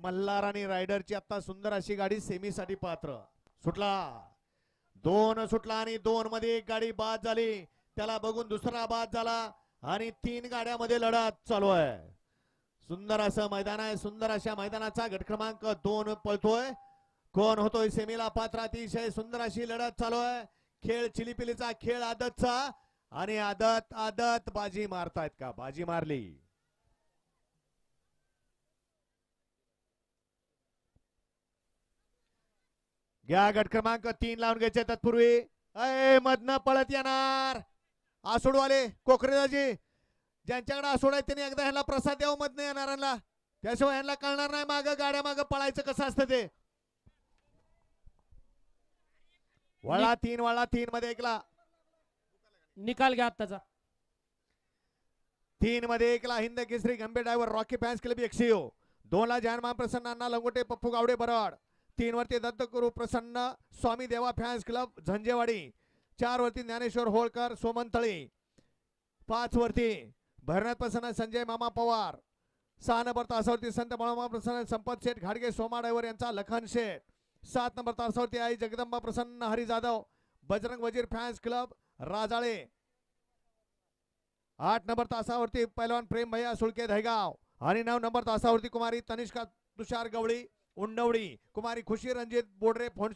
मल्हार आणि रायडरची आता सुंदर अशी गाडी सेमीसाठी पात्र. सुटला 2 सुटला आणि 2 मध्ये एक गाडी बाद झाली. त्याला बघून दुसरा बाद झाला आणि 3 गाड्यामध्ये लढत चालू आहे. सुंदर असं मैदान आहे. सुंदर अशा मैदानाचा गट क्रमांक 2 पळतोय. कोण होतोय सेमीला पात्र. अतिशय सुंदर अशी लढत चालू आहे. खेळ चिलीपिलीचा खेळ आदतचा आणि आदत आदत बाजी मारतायत का. बाजी मारली. घ्या गट क्रमांक 3 लावून घ्यायचे. तत्पूर्वी मधनं पळत येणार आसोडवाले कोकरेदाजी. ज्यांच्याकडे आसोड आहे त्यांनी एकदा ह्याला प्रसाद द्यावं मधनं येणाऱ्यांना. त्याशिवाय ह्यांना कळणार नाही मागं गाड्या मागं पळायचं कसं असतं ते. वळा 3 मध्ये एकला निकाल घ्या आत्ताचा. 3 मध्ये एकला हिंद केसरी गंभीर ड्रायव्हर रॉकी फॅन्स क्लब एक्सिओ. 2 ला जयमान प्रसन्न अण्णा लंगोटे पप्पू गावडे बराड. 3 वरती दत्तगुरु प्रसन्न स्वामी देवा फॅन्स क्लब झंजेवाडी. 4 वरती ज्ञानेश्वर होळकर सोमंतळी. 5 वरती भरनाथ प्रसन्न संजय मामा पवार. 6 नंबर तासावरती संत बाळामा प्रसन्न संपत शेठ घाडगे सोमा ड्रायव्हर यांचा लखन शेठ. 7 नंबर तासावरती आई जगदंबा प्रसन्न हरी जाधव बजरंग वजीर फॅन्स क्लब राजाळे. 8 नंबर तासावरती पैलवान प्रेम भैया सुळके दहेगाव. आणि 9 नंबर तासावरती कुमारी तनिष्का तुषार गवळी उंडवडी. कुमारी खुशी रणजित बोडरे